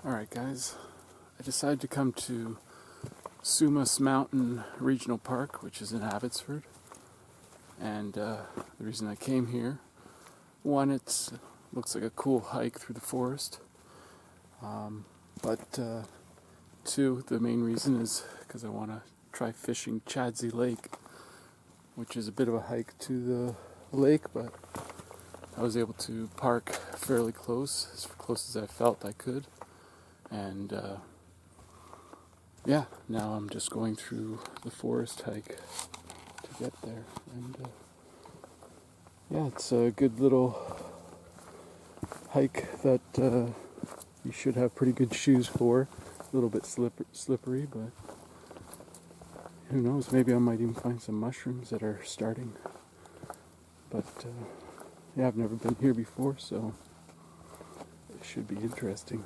Alright guys, I decided to come to Sumas Mountain Regional Park, which is in Abbotsford. And the reason I came here, one, it looks like a cool hike through the forest. But two, the main reason is because I want to try fishing Chadsey Lake, which is a bit of a hike to the lake, but I was able to park fairly close as I felt I could. And yeah, now I'm just going through the forest hike to get there. And yeah, it's a good little hike that you should have pretty good shoes for. A little bit slippery, but who knows, maybe I might even find some mushrooms that are starting. But yeah, I've never been here before, so it should be interesting.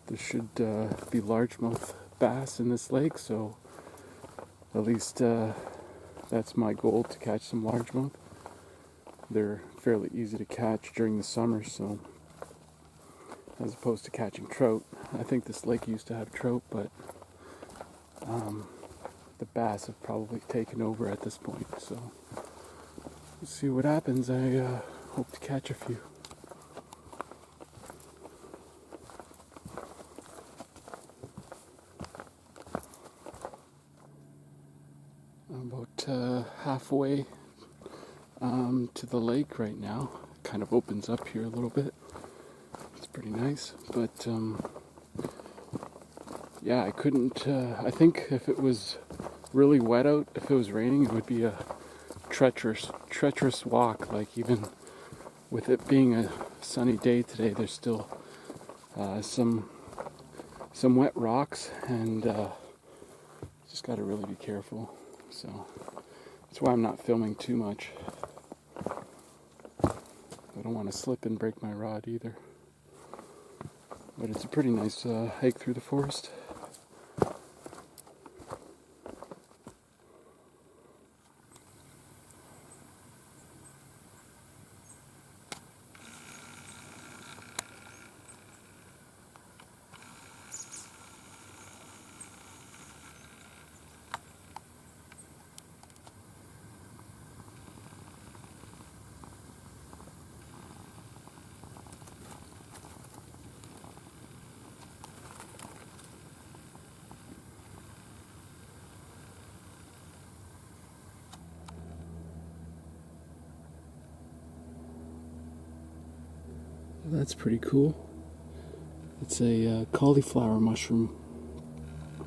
There should be largemouth bass in this lake, so at least that's my goal, to catch some largemouth. They're fairly easy to catch during the summer, so as opposed to catching trout. I think this lake used to have trout, but the bass have probably taken over at this point, so we'll see what happens. I hope to catch a few. I'm about halfway to the lake right now. It kind of opens up here a little bit. It's pretty nice, but yeah, I couldn't, I think if it was really wet out, if it was raining, it would be a treacherous walk. Like, even with it being a sunny day today, there's still some wet rocks, and just got to really be careful. So that's why I'm not filming too much. I don't want to slip and break my rod either. But it's a pretty nice hike through the forest. That's pretty cool. It's a cauliflower mushroom,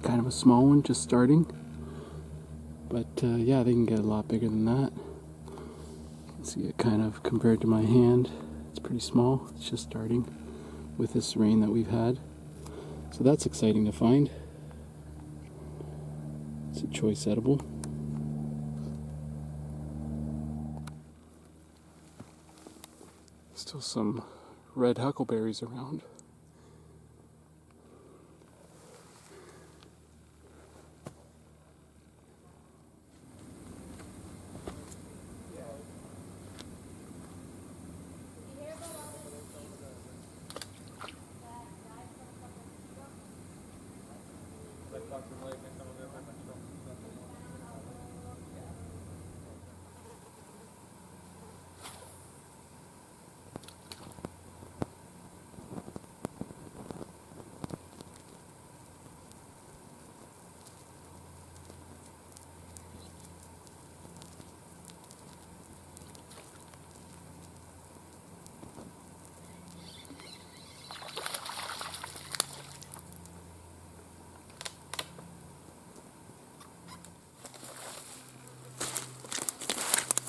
kind of a small one, just starting. But yeah, they can get a lot bigger than that. You can see it kind of compared to my hand. It's pretty small. It's just starting with this rain that we've had. So that's exciting to find. It's a choice edible. Still some red huckleberries around.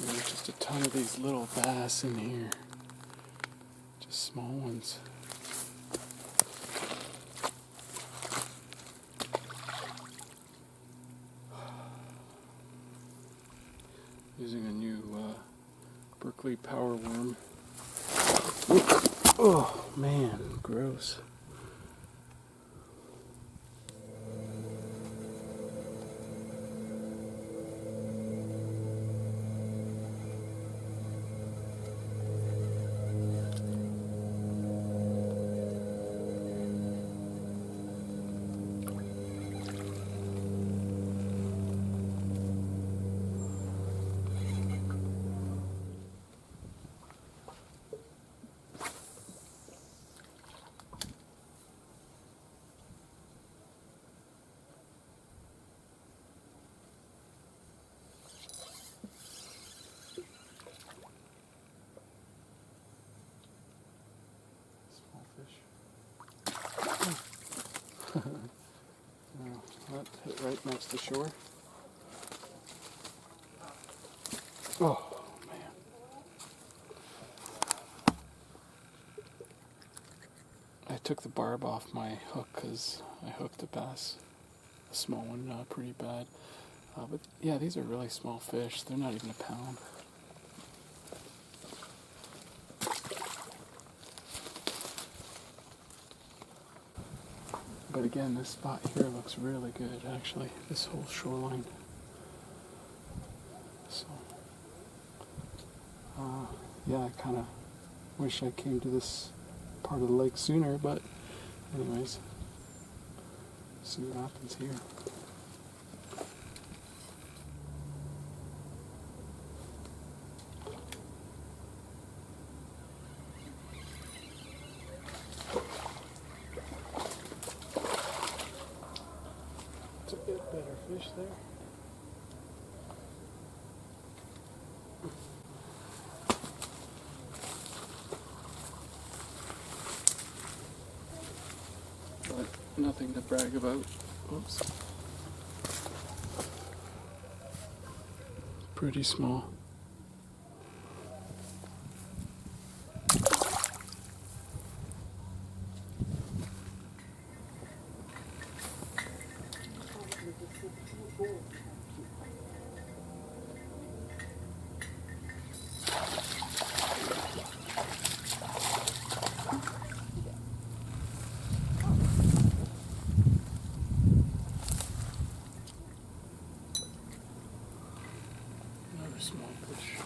There's just a ton of these little bass in here. Just small ones. Using a new Berkeley power worm. Oh man, gross. that right next to shore. Oh, man. I took the barb off my hook because I hooked a bass, a small one, pretty bad. But yeah, these are really small fish. They're not even a pound. But again, this spot here looks really good, actually, this whole shoreline. So, yeah, I kind of wish I came to this part of the lake sooner, but anyways, see what happens here. It's a bit better fish there. But nothing to brag about. Oops. Pretty small. Another small fish.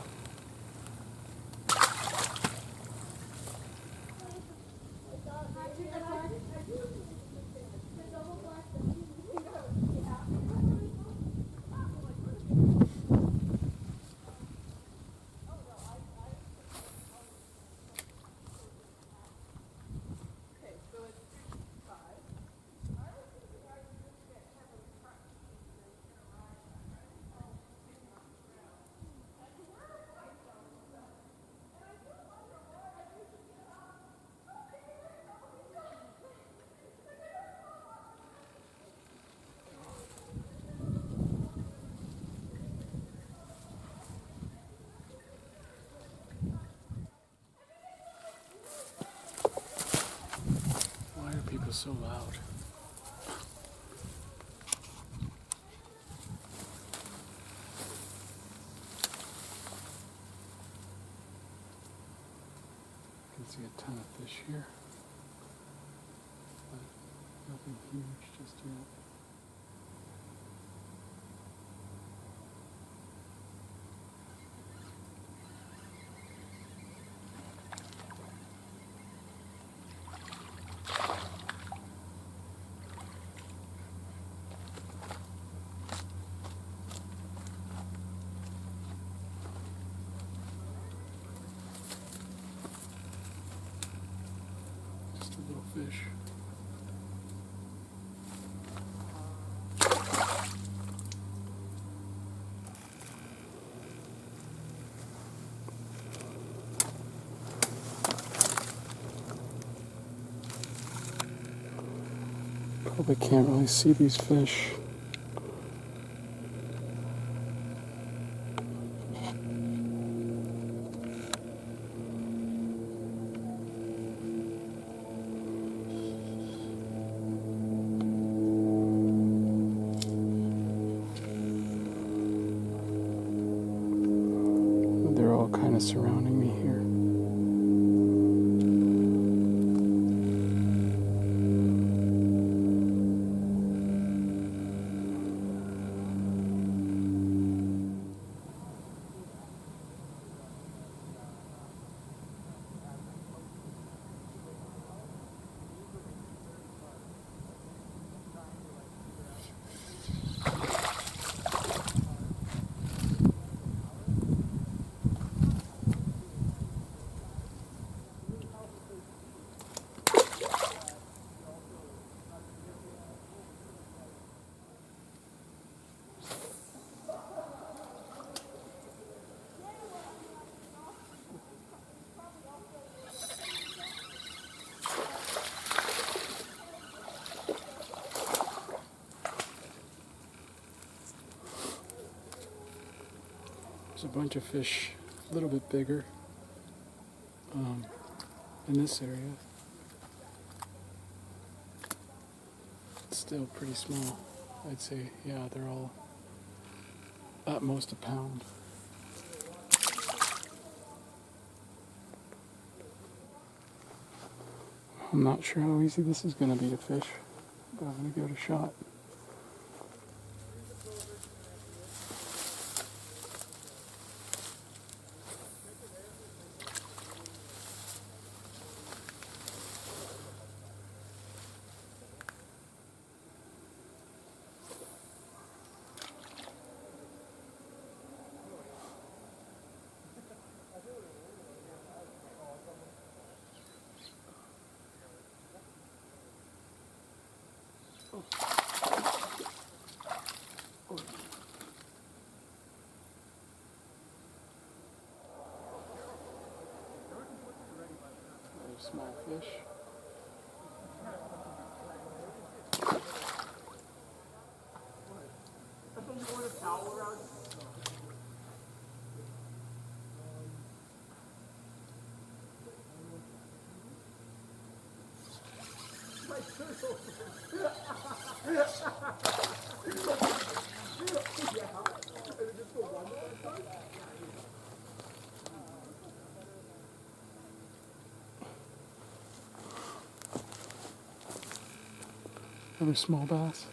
Why are people so loud? You can see a ton of fish here, but nothing huge just yet. Just a little fish. Probably can't really see these fish. They're all kind of surrounding me here. There's a bunch of fish a little bit bigger in this area. It's still pretty small. I'd say, yeah, they're all at most a pound. I'm not sure how easy this is going to be to fish, but I'm going to give it a shot. Another small fish. Another small bass.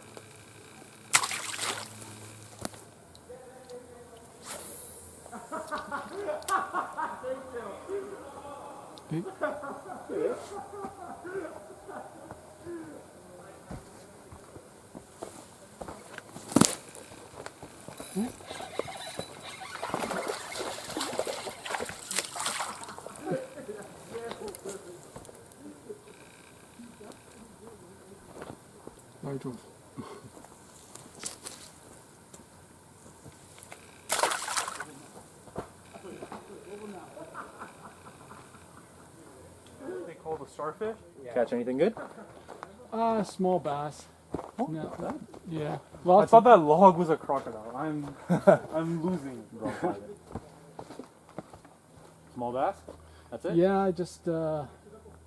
Big. Yeah. Large one. They call the starfish. Catch anything good? Small bass. Oh, No. that. Yeah. I thought that log was a crocodile. I'm losing. Small bass? That's it? Yeah, just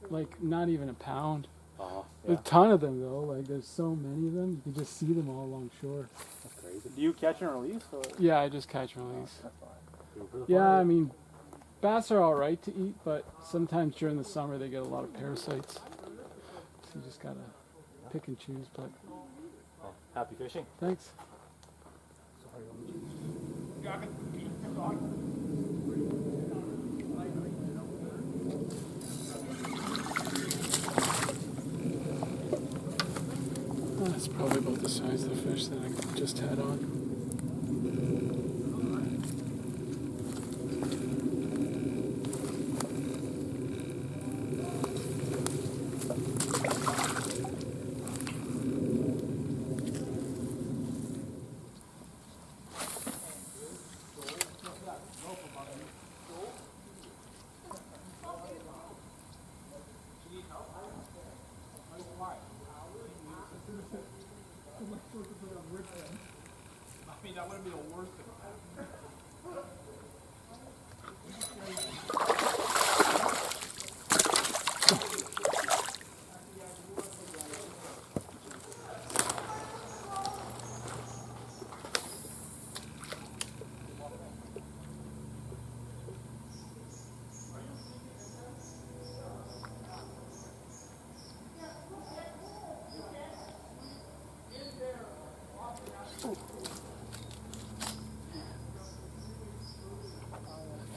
like not even a pound. Oh, There's a ton of them though. Like there's so many of them. You can just see them all along shore. That's crazy. Do you catch and release? Or? Yeah, I just catch and release. That's fine. Yeah, I mean, bass are all right to eat, but sometimes during the summer they get a lot of parasites. So you just gotta pick and choose. But Happy fishing. thanks. That's probably about the size of the fish that I just had on. I mean, that wouldn't be the worst thing.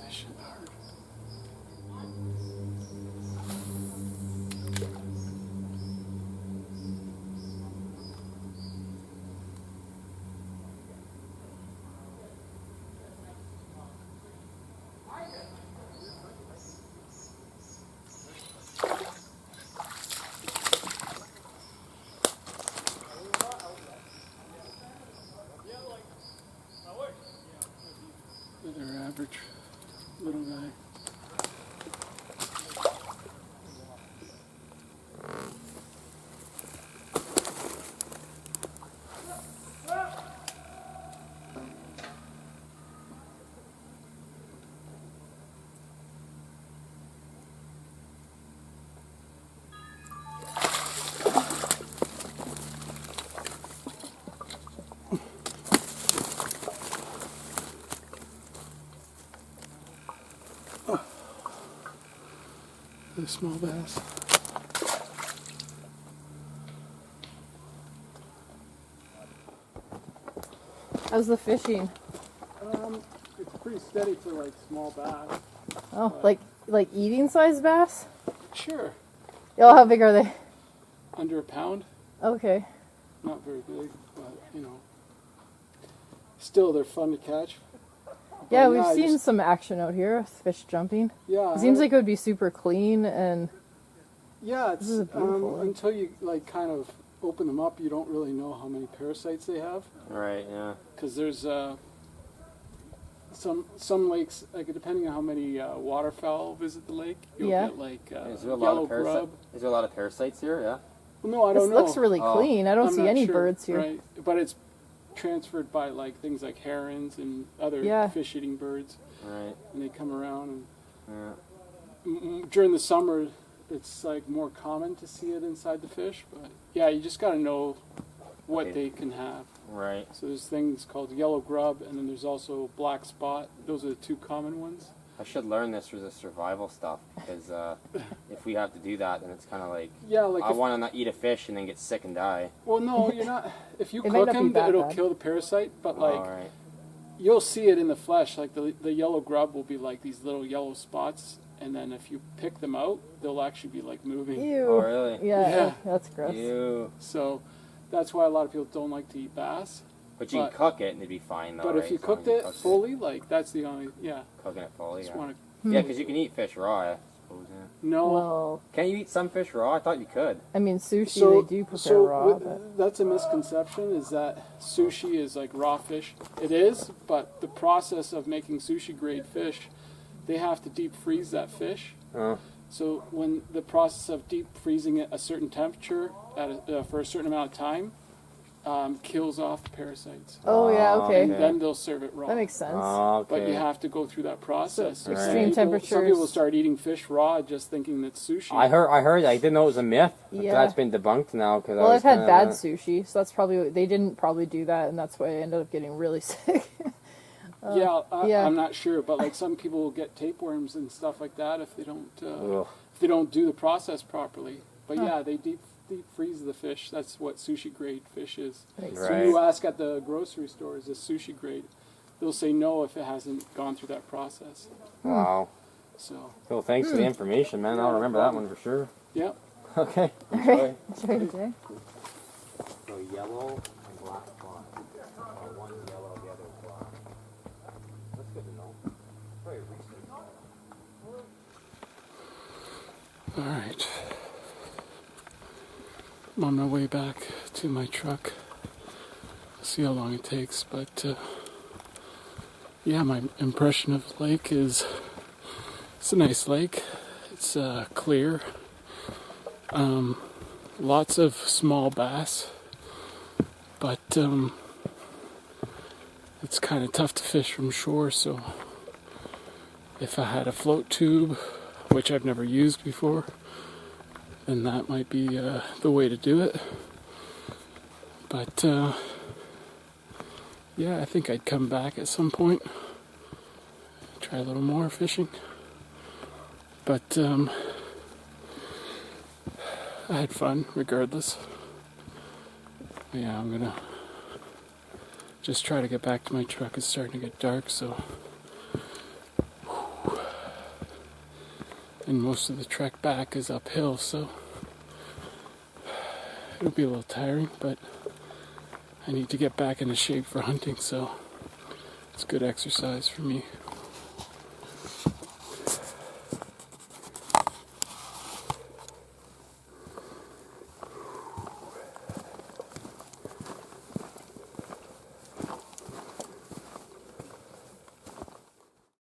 Fish hard. for the small bass. How's the fishing? It's pretty steady for like small bass. Oh, like eating size bass? Sure. Oh, how big are they? Under a pound. Okay. Not very big, but still they're fun to catch. Yeah, But, we've I seen just- some action out here, fish jumping. Yeah. It seems like it would be super clean and Yeah, it's This is a beautiful lake. until you like kind of open them up, you don't really know how many parasites they have. Right, yeah. Because there's some lakes, like depending on how many waterfowl visit the lake, you'll Yeah. get like Is there a lot yellow of parasites? grub. Is there a lot of parasites here? Yeah. Well, no, I this don't know. looks really Oh. clean. I don't I'm see not any sure, birds here. Right, but it's transferred by like things like herons and other Yeah. fish-eating birds, Right. and they come around. And Yeah. during the summer, it's like more common to see it inside the fish. But yeah, you just got to know what Okay. they can have. Right. So there's things called yellow grub, and then there's also black spot. Those are the two common ones. I should learn this for the survival stuff because if we have to do that, then it's kind of like Yeah, like I if, want to not eat a fish and then get sick and die. well, no, you're not. If you It might cook not be them, that it'll bad. kill the parasite. But like All right. you'll see it in the flesh. Like the yellow grub will be like these little yellow spots, and then if you pick them out, they'll actually be like moving. Ew. Oh, really? Yeah, Yeah. that's gross. Ew. So that's why a lot of people don't like to eat bass. But you But- can cook it and it'd be fine though. But right? if you As long cooked as it cook fully, like that's the only cooking it fully. Just Yeah. want Yeah, because you can eat fish raw. I suppose. Yeah. no. Well, Can you eat some fish raw? I thought you could. I mean, sushi, So, they do prepare so raw, with- but that's a misconception. Is that sushi is like raw fish? It is, but the process of making sushi grade fish, they have to deep freeze that fish. Oh. So when the process of deep freezing it a certain temperature for a certain amount of time kills off the parasites. oh yeah, Oh, okay. And then they'll serve it raw. That makes sense. Oh, But okay. you have to go through that process. So Some extreme people- Some people temperatures. start eating fish raw just thinking that's sushi. I heard. I didn't know it was a myth. But Yeah. That's been debunked now. Cause Well, I I've was had kinda, bad sushi, so that's probably they didn't probably do that, and that's why I ended up getting really sick. Yeah, yeah. I'm not sure, but like some people will get tapeworms and stuff like that if they don't Ugh. do the process properly. But yeah, they deep freeze the fish. That's what sushi grade fish is. Makes So Right. you ask at the grocery store, is this sushi grade? They'll say no if it hasn't gone through that process. Wow. So Well, thanks for the information, man. Yeah, I'll no remember that problem. one for sure. yeah, Okay. All right, enjoy your day. So yellow and black spot. One's yellow, the other's black. That's good to know. Very recent. all right. I'm on my way back to my truck. See how long it takes, but yeah, my impression of the lake is it's a nice lake. It's clear. Lots of small bass, but it's kind of tough to fish from shore. So if I had a float tube, which I've never used before, then that might be the way to do it. But yeah, I think I'd come back at some point, try a little more fishing. But I had fun regardless. Yeah, I'm gonna just try to get back to my truck. It's starting to get dark, so. And most of the trek back is uphill, so it'll be a little tiring, but I need to get back into shape for hunting, so it's good exercise for me.